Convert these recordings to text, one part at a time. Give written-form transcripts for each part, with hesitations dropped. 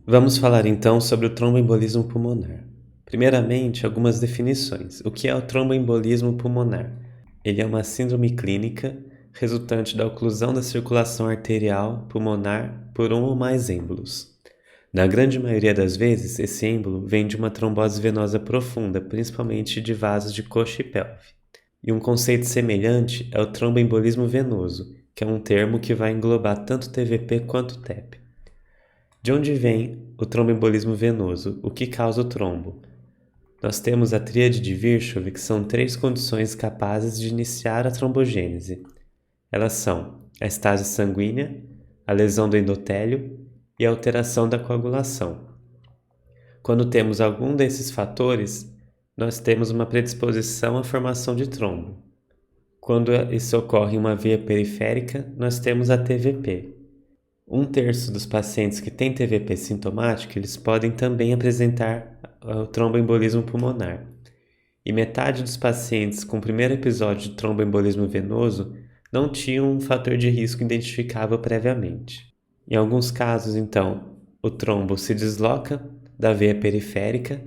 Vamos falar então sobre o tromboembolismo pulmonar. Primeiramente, algumas definições. O que é o tromboembolismo pulmonar? Ele é uma síndrome clínica resultante da oclusão da circulação arterial pulmonar por um ou mais êmbolos. Na grande maioria das vezes, esse êmbolo vem de uma trombose venosa profunda, principalmente de vasos de coxa e pelve. E um conceito semelhante é o tromboembolismo venoso, que é um termo que vai englobar tanto TVP quanto TEP. De onde vem o tromboembolismo venoso? O que causa o trombo? Nós temos a tríade de Virchow, que são 3 condições capazes de iniciar a trombogênese. Elas são a estase sanguínea, a lesão do endotélio e a alteração da coagulação. Quando temos algum desses fatores, nós temos uma predisposição à formação de trombo. Quando isso ocorre em uma via periférica, nós temos a TVP. 1/3 dos pacientes que têm TVP sintomático, eles podem também apresentar o tromboembolismo pulmonar. E metade dos pacientes com o primeiro episódio de tromboembolismo venoso não tinham um fator de risco identificável previamente. Em alguns casos, então, o trombo se desloca da veia periférica,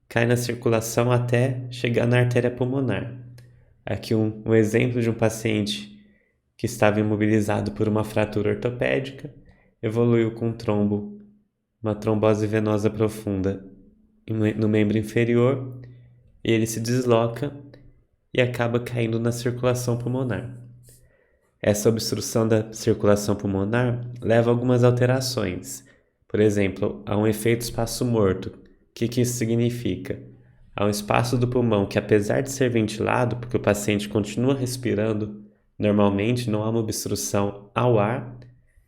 cai na circulação até chegar na artéria pulmonar. Aqui um exemplo de um paciente que estava imobilizado por uma fratura ortopédica, evoluiu com trombo, uma trombose venosa profunda no membro inferior, e ele se desloca e acaba caindo na circulação pulmonar. Essa obstrução da circulação pulmonar leva a algumas alterações. Por exemplo, a um efeito espaço morto. O que isso significa? Há um espaço do pulmão que, apesar de ser ventilado, porque o paciente continua respirando, normalmente não há uma obstrução ao ar,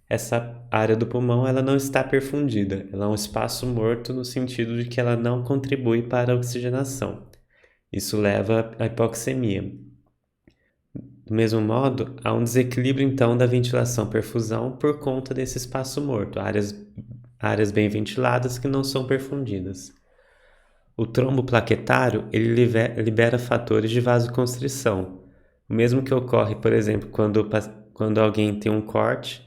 essa área do pulmão ela não está perfundida, ela é um espaço morto no sentido de que ela não contribui para a oxigenação. Isso leva à hipoxemia. Do mesmo modo, há um desequilíbrio então da ventilação-perfusão por conta desse espaço morto, áreas bem ventiladas que não são perfundidas. O trombo plaquetário ele libera fatores de vasoconstrição, o mesmo que ocorre, por exemplo, quando alguém tem um corte,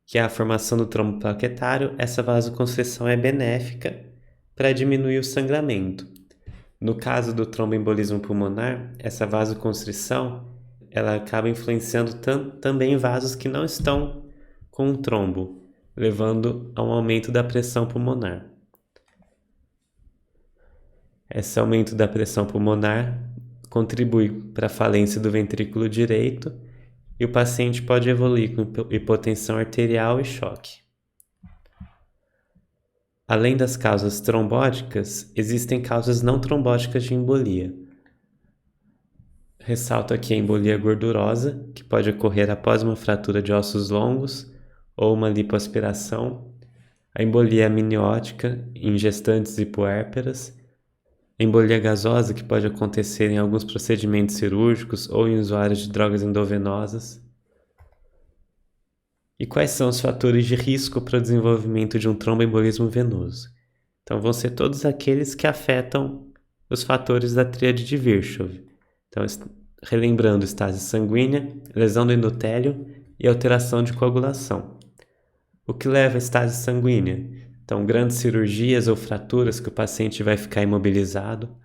que é a formação do trombo plaquetário, essa vasoconstrição é benéfica para diminuir o sangramento. No caso do tromboembolismo pulmonar, essa vasoconstrição ela acaba influenciando também vasos que não estão com o trombo, levando a um aumento da pressão pulmonar. Esse aumento da pressão pulmonar contribui para a falência do ventrículo direito e o paciente pode evoluir com hipotensão arterial e choque. Além das causas trombóticas, existem causas não trombóticas de embolia. Ressalto aqui a embolia gordurosa, que pode ocorrer após uma fratura de ossos longos ou uma lipoaspiração, a embolia amniótica em gestantes e puérperas, a embolia gasosa, que pode acontecer em alguns procedimentos cirúrgicos ou em usuários de drogas endovenosas. E quais são os fatores de risco para o desenvolvimento de um tromboembolismo venoso? Então, vão ser todos aqueles que afetam os fatores da tríade de Virchow. Então, relembrando, estase sanguínea, lesão do endotélio e alteração de coagulação. O que leva à estase sanguínea? Então, grandes cirurgias ou fraturas que o paciente vai ficar imobilizado,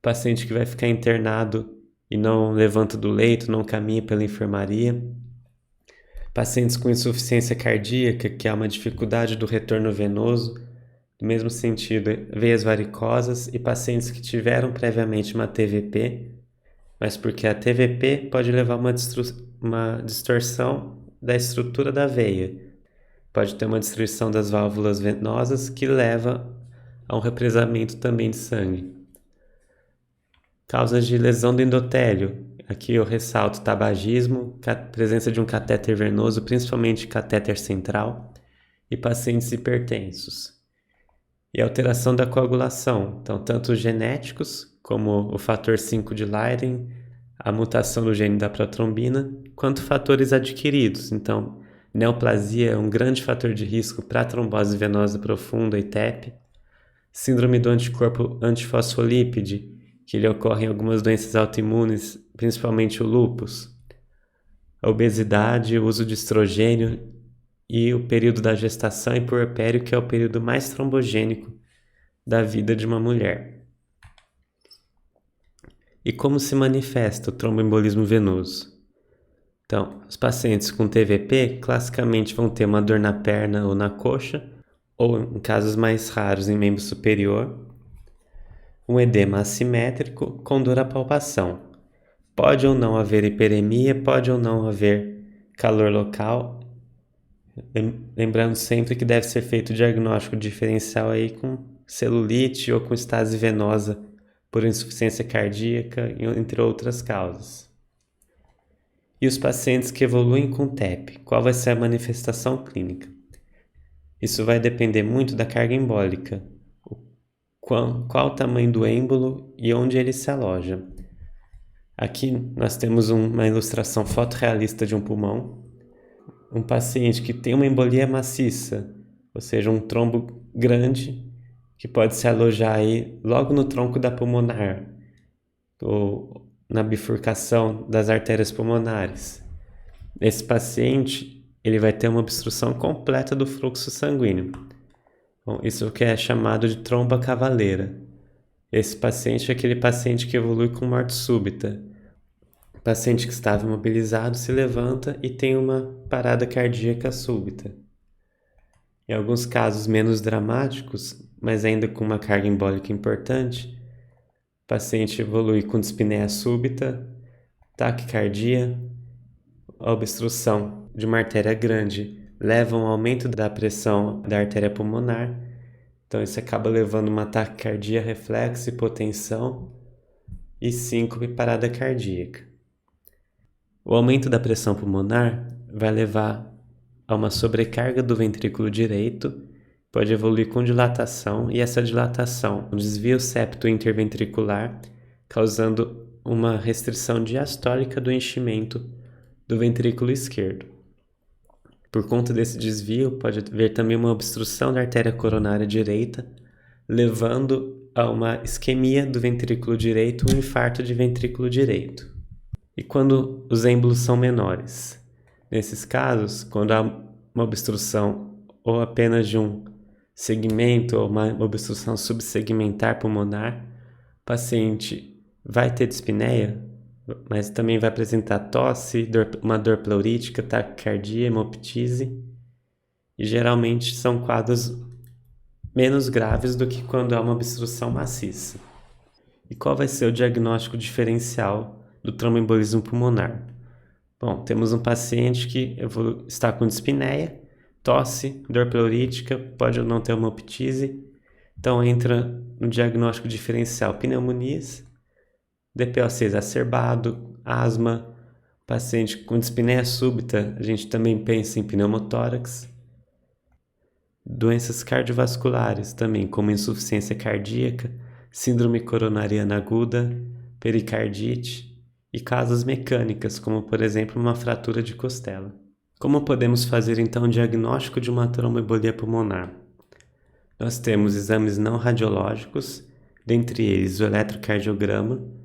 paciente que vai ficar internado e não levanta do leito, não caminha pela enfermaria, pacientes com insuficiência cardíaca, que é uma dificuldade do retorno venoso, no mesmo sentido, veias varicosas, e pacientes que tiveram previamente uma TVP, mas porque a TVP pode levar a uma distorção da estrutura da veia. Pode ter uma destruição das válvulas venosas que leva a um represamento também de sangue. Causas de lesão do endotélio. Aqui eu ressalto tabagismo, presença de um catéter venoso, principalmente catéter central, e pacientes hipertensos. E alteração da coagulação. Então, tanto os genéticos, como o fator 5 de Leiden, a mutação do gene da protrombina, quanto fatores adquiridos. Então, neoplasia é um grande fator de risco para trombose venosa profunda e TEP. Síndrome do anticorpo antifosfolípide, que ele ocorre em algumas doenças autoimunes, principalmente o lúpus. A obesidade, o uso de estrogênio e o período da gestação e puerpério, que é o período mais trombogênico da vida de uma mulher. E como se manifesta o tromboembolismo venoso? Então, os pacientes com TVP classicamente vão ter uma dor na perna ou na coxa, ou em casos mais raros em membro superior, um edema assimétrico com dor à palpação. Pode ou não haver hiperemia, pode ou não haver calor local, lembrando sempre que deve ser feito o diagnóstico diferencial aí com celulite ou com estase venosa por insuficiência cardíaca, entre outras causas. E os pacientes que evoluem com TEP, qual vai ser a manifestação clínica? Isso vai depender muito da carga embólica, qual o tamanho do êmbolo e onde ele se aloja. Aqui nós temos uma ilustração fotorrealista de um pulmão. Um paciente que tem uma embolia maciça, ou seja, um trombo grande, que pode se alojar aí logo no tronco da pulmonar, ou na bifurcação das artérias pulmonares. Esse paciente ele vai ter uma obstrução completa do fluxo sanguíneo. Bom, isso que é chamado de tromba cavaleira. Esse paciente é aquele paciente que evolui com morte súbita. O paciente que estava imobilizado se levanta e tem uma parada cardíaca súbita. Em alguns casos menos dramáticos, mas ainda com uma carga embólica importante, o paciente evolui com dispneia súbita, taquicardia, a obstrução de uma artéria grande leva a um aumento da pressão da artéria pulmonar, então isso acaba levando uma taquicardia reflexa, hipotensão e síncope e parada cardíaca. O aumento da pressão pulmonar vai levar a uma sobrecarga do ventrículo direito, pode evoluir com dilatação, e essa dilatação desvia o septo interventricular, causando uma restrição diastólica do enchimento do ventrículo esquerdo. Por conta desse desvio, pode haver também uma obstrução da artéria coronária direita, levando a uma isquemia do ventrículo direito, um infarto de ventrículo direito. E quando os êmbolos são menores? Nesses casos, quando há uma obstrução ou apenas de um segmento ou uma obstrução subsegmentar pulmonar, o paciente vai ter dispneia, mas também vai apresentar tosse, uma dor pleurítica, taquicardia, hemoptise, e geralmente são quadros menos graves do que quando há uma obstrução maciça. E qual vai ser o diagnóstico diferencial do tromboembolismo pulmonar? Bom, temos um paciente que está com dispneia, tosse, dor pleurítica, pode ou não ter hemoptise, então entra no diagnóstico diferencial pneumonias, DPOC exacerbado, asma, paciente com dispneia súbita, a gente também pensa em pneumotórax. Doenças cardiovasculares também, como insuficiência cardíaca, síndrome coronariana aguda, pericardite e causas mecânicas, como por exemplo uma fratura de costela. Como podemos fazer então o diagnóstico de uma tromboembolia pulmonar? Nós temos exames não radiológicos, dentre eles o eletrocardiograma,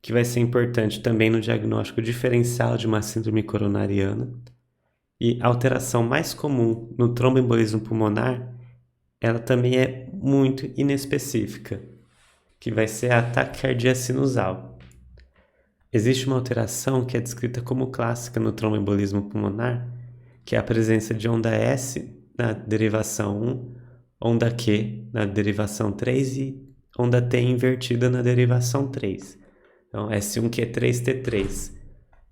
que vai ser importante também no diagnóstico diferencial de uma síndrome coronariana. E a alteração mais comum no tromboembolismo pulmonar, ela também é muito inespecífica, que vai ser a taquicardia sinusal. Existe uma alteração que é descrita como clássica no tromboembolismo pulmonar, que é a presença de onda S na derivação 1, onda Q na derivação 3 e onda T invertida na derivação 3. Então, S1Q3T3.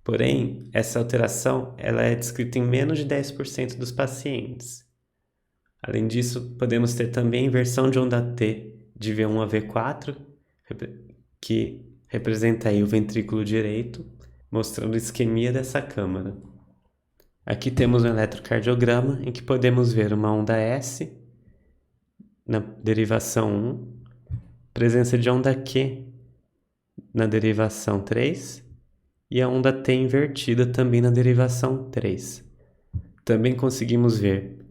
Porém, essa alteração ela é descrita em menos de 10% dos pacientes. Além disso, podemos ter também inversão de onda T de V1 a V4, que representa aí o ventrículo direito, mostrando isquemia dessa câmara. Aqui temos um eletrocardiograma em que podemos ver uma onda S na derivação 1, presença de onda Q na derivação 3 e a onda T invertida também na derivação 3. Também conseguimos ver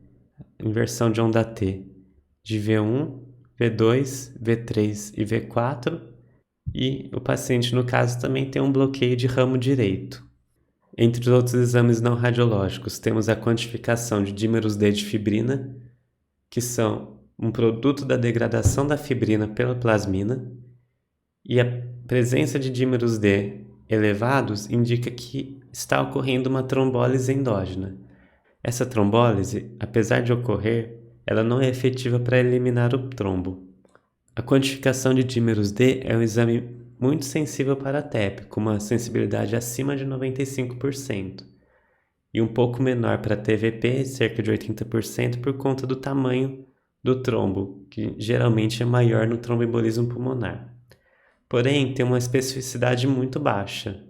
inversão de onda T de V1, V2, V3 e V4, e o paciente, no caso, também tem um bloqueio de ramo direito. Entre os outros exames não radiológicos, temos a quantificação de dímeros D de fibrina, que são um produto da degradação da fibrina pela plasmina, e a presença de dímeros D elevados indica que está ocorrendo uma trombólise endógena. Essa trombólise, apesar de ocorrer, ela não é efetiva para eliminar o trombo. A quantificação de dímeros D é um exame muito sensível para a TEP, com uma sensibilidade acima de 95%, e um pouco menor para a TVP, cerca de 80%, por conta do tamanho do trombo, que geralmente é maior no tromboembolismo pulmonar. Porém, tem uma especificidade muito baixa.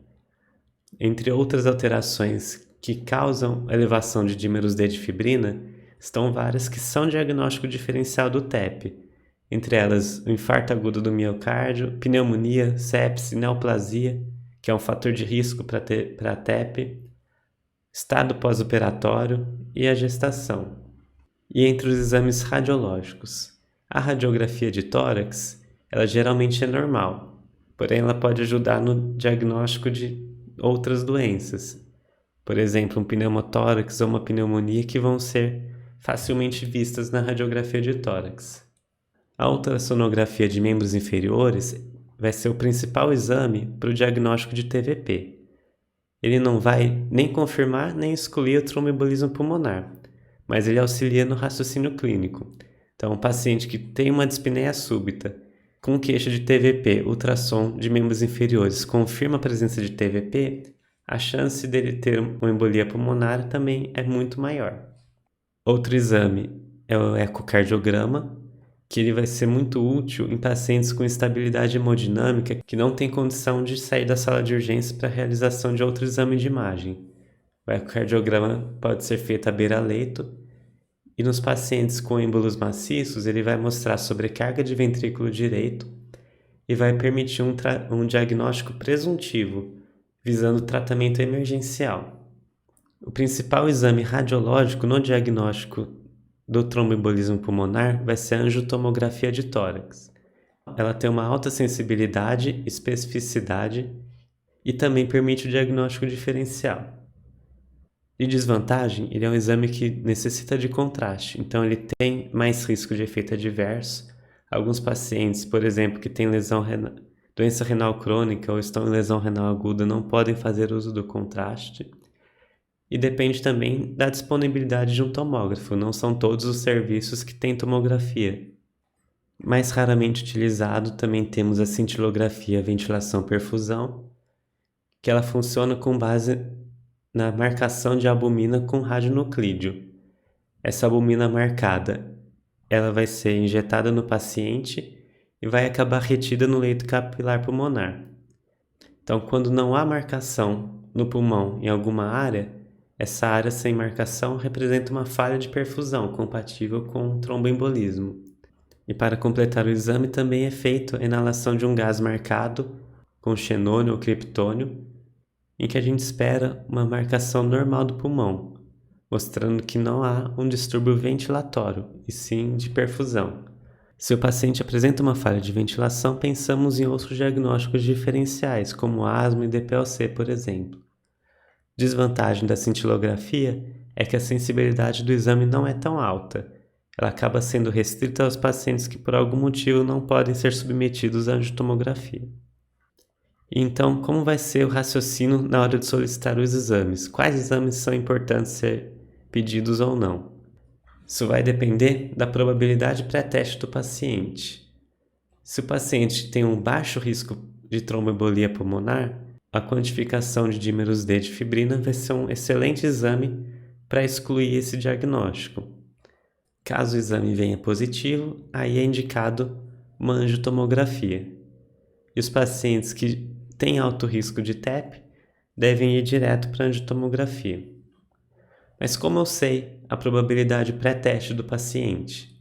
Entre outras alterações que causam elevação de dímeros D de fibrina, estão várias que são diagnóstico diferencial do TEP, entre elas o infarto agudo do miocárdio, pneumonia, sepse, neoplasia, que é um fator de risco para a TEP, estado pós-operatório e a gestação. E entre os exames radiológicos, a radiografia de tórax, ela geralmente é normal, porém ela pode ajudar no diagnóstico de outras doenças, por exemplo, um pneumotórax ou uma pneumonia que vão ser facilmente vistas na radiografia de tórax. A ultrassonografia de membros inferiores vai ser o principal exame para o diagnóstico de TVP. Ele não vai nem confirmar nem excluir o tromboembolismo pulmonar, mas ele auxilia no raciocínio clínico. Então, um paciente que tem uma dispneia súbita com queixa de TVP, ultrassom de membros inferiores, confirma a presença de TVP, a chance dele ter uma embolia pulmonar também é muito maior. Outro exame é o ecocardiograma, que ele vai ser muito útil em pacientes com instabilidade hemodinâmica que não têm condição de sair da sala de urgência para a realização de outro exame de imagem. O ecocardiograma pode ser feito à beira-leito e nos pacientes com êmbolos maciços ele vai mostrar sobrecarga de ventrículo direito e vai permitir um diagnóstico presuntivo, visando tratamento emergencial. O principal exame radiológico no diagnóstico do tromboembolismo pulmonar vai ser a angiotomografia de tórax. Ela tem uma alta sensibilidade, especificidade e também permite o diagnóstico diferencial. De desvantagem, ele é um exame que necessita de contraste, então ele tem mais risco de efeito adverso. Alguns pacientes, por exemplo, que têm doença renal crônica ou estão em lesão renal aguda não podem fazer uso do contraste. E depende também da disponibilidade de um tomógrafo, não são todos os serviços que têm tomografia. Mais raramente utilizado também temos a cintilografia ventilação-perfusão, que ela funciona com base na marcação de albumina com radionuclídeo. Essa albumina marcada, ela vai ser injetada no paciente e vai acabar retida no leito capilar pulmonar. Então, quando não há marcação no pulmão em alguma área, essa área sem marcação representa uma falha de perfusão compatível com tromboembolismo. E para completar o exame também é feita a inalação de um gás marcado com xenônio ou criptônio, em que a gente espera uma marcação normal do pulmão, mostrando que não há um distúrbio ventilatório, e sim de perfusão. Se o paciente apresenta uma falha de ventilação, pensamos em outros diagnósticos diferenciais, como asma e DPLC, por exemplo. Desvantagem da cintilografia é que a sensibilidade do exame não é tão alta. Ela acaba sendo restrita aos pacientes que por algum motivo não podem ser submetidos à angiotomografia. Então, como vai ser o raciocínio na hora de solicitar os exames? Quais exames são importantes ser pedidos ou não? Isso vai depender da probabilidade pré-teste do paciente. Se o paciente tem um baixo risco de tromboembolia pulmonar, a quantificação de dímeros D de fibrina vai ser um excelente exame para excluir esse diagnóstico. Caso o exame venha positivo, aí é indicado uma angiotomografia. E os pacientes que têm alto risco de TEP devem ir direto para a angiotomografia. Mas como eu sei a probabilidade pré-teste do paciente?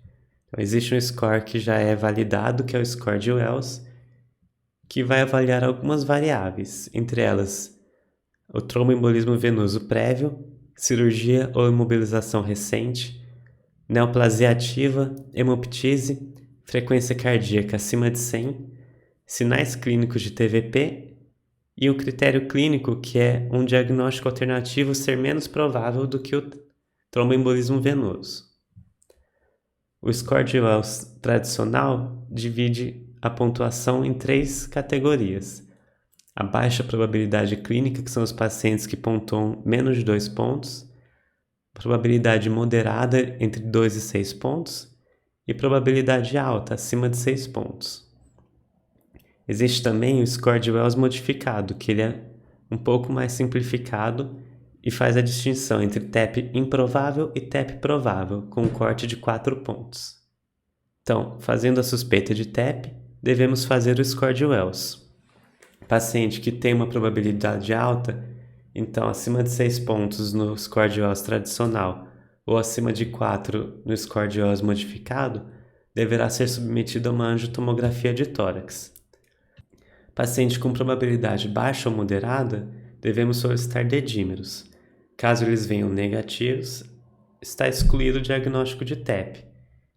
Então, existe um score que já é validado, que é o score de Wells, que vai avaliar algumas variáveis, entre elas o tromboembolismo venoso prévio, cirurgia ou imobilização recente, neoplasia ativa, hemoptise, frequência cardíaca acima de 100, sinais clínicos de TVP e o critério clínico, que é um diagnóstico alternativo ser menos provável do que o tromboembolismo venoso. O score de Wells tradicional divide a pontuação em 3 categorias. A baixa probabilidade clínica, que são os pacientes que pontuam menos de 2 pontos, probabilidade moderada entre 2 e 6 pontos e probabilidade alta acima de 6 pontos. Existe também o score de Wells modificado, que ele é um pouco mais simplificado e faz a distinção entre TEP improvável e TEP provável, com um corte de 4 pontos. Então, fazendo a suspeita de TEP, devemos fazer o score de Wells. Paciente que tem uma probabilidade alta, então acima de 6 pontos no score de Wells tradicional ou acima de 4 no score de Wells modificado, deverá ser submetido a uma angiotomografia de tórax. Paciente com probabilidade baixa ou moderada, devemos solicitar dedímeros. Caso eles venham negativos, está excluído o diagnóstico de TEP.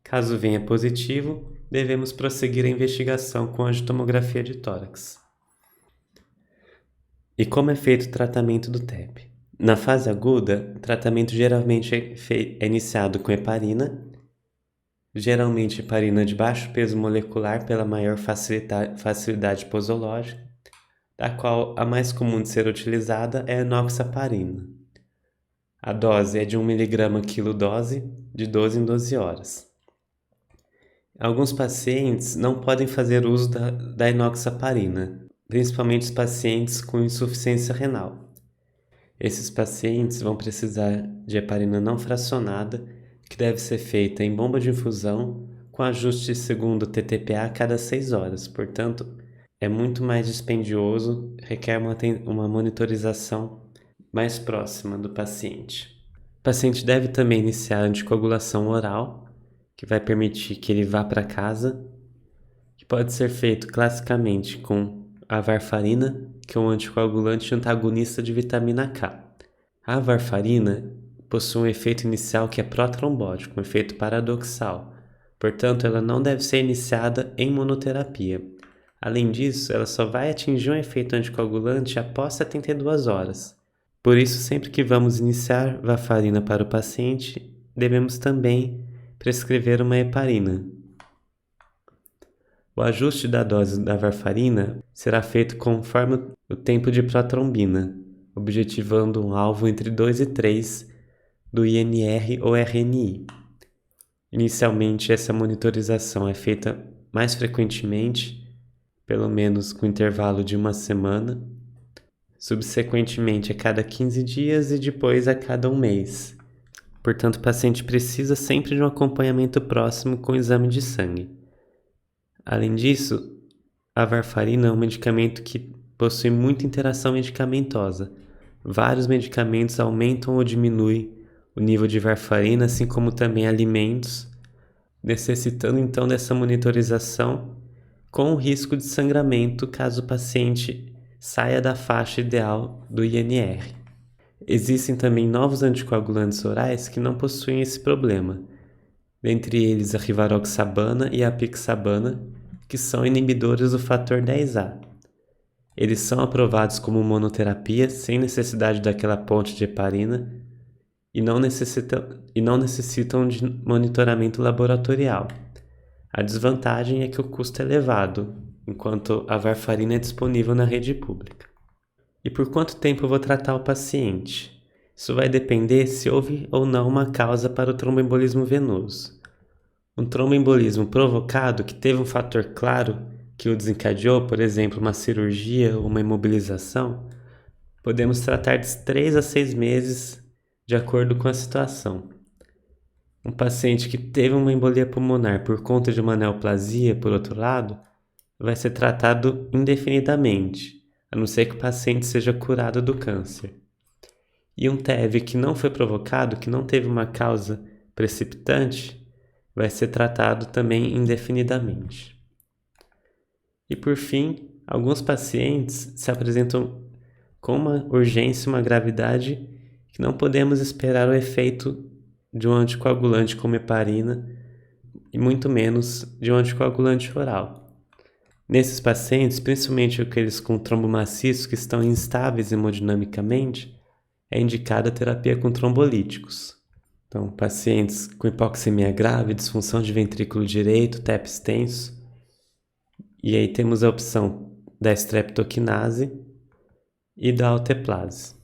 Caso venha positivo, devemos prosseguir a investigação com angiotomografia de tórax. E como é feito o tratamento do TEP? Na fase aguda, o tratamento geralmente é iniciado com heparina, geralmente heparina de baixo peso molecular pela maior facilidade posológica, da qual a mais comum de ser utilizada é a enoxaparina. A dose é de 1 mg quilo dose, de 12 em 12 horas. Alguns pacientes não podem fazer uso da enoxaparina, principalmente os pacientes com insuficiência renal. Esses pacientes vão precisar de heparina não fracionada, que deve ser feita em bomba de infusão com ajuste segundo TTPA a cada 6 horas. Portanto, é muito mais dispendioso, requer uma monitorização mais próxima do paciente. O paciente deve também iniciar a anticoagulação oral, que vai permitir que ele vá para casa, que pode ser feito classicamente com a varfarina, que é um anticoagulante antagonista de vitamina K. A varfarina possui um efeito inicial que é protrombótico, um efeito paradoxal. Portanto, ela não deve ser iniciada em monoterapia. Além disso, ela só vai atingir um efeito anticoagulante após 72 horas. Por isso, sempre que vamos iniciar varfarina para o paciente, devemos também prescrever uma heparina. O ajuste da dose da varfarina será feito conforme o tempo de protrombina, objetivando um alvo entre 2 e 3 do INR ou RNI. Inicialmente, essa monitorização é feita mais frequentemente, pelo menos com intervalo de 1 semana, subsequentemente a cada 15 dias e depois a cada 1 mês. Portanto, o paciente precisa sempre de um acompanhamento próximo com o exame de sangue. Além disso, a varfarina é um medicamento que possui muita interação medicamentosa. Vários medicamentos aumentam ou diminuem o nível de varfarina, assim como também alimentos, necessitando então dessa monitorização com o risco de sangramento caso o paciente saia da faixa ideal do INR. Existem também novos anticoagulantes orais que não possuem esse problema, dentre eles a rivaroxabana e a apixabana, que são inibidores do fator 10A. Eles são aprovados como monoterapia sem necessidade daquela ponte de heparina e não necessitam de monitoramento laboratorial. A desvantagem é que o custo é elevado, enquanto a varfarina é disponível na rede pública. E por quanto tempo eu vou tratar o paciente? Isso vai depender se houve ou não uma causa para o tromboembolismo venoso. Um tromboembolismo provocado que teve um fator claro que o desencadeou, por exemplo, uma cirurgia ou uma imobilização, podemos tratar de 3 a 6 meses de acordo com a situação. Um paciente que teve uma embolia pulmonar por conta de uma neoplasia, por outro lado, vai ser tratado indefinidamente, a não ser que o paciente seja curado do câncer. E um TEV que não foi provocado, que não teve uma causa precipitante, vai ser tratado também indefinidamente. E por fim, alguns pacientes se apresentam com uma urgência e uma gravidade que não podemos esperar o efeito de um anticoagulante como heparina e muito menos de um anticoagulante oral. Nesses pacientes, principalmente aqueles com trombo maciço que estão instáveis hemodinamicamente, é indicada a terapia com trombolíticos. Então, pacientes com hipoxemia grave, disfunção de ventrículo direito, TEP extenso. E aí temos a opção da streptokinase e da alteplase.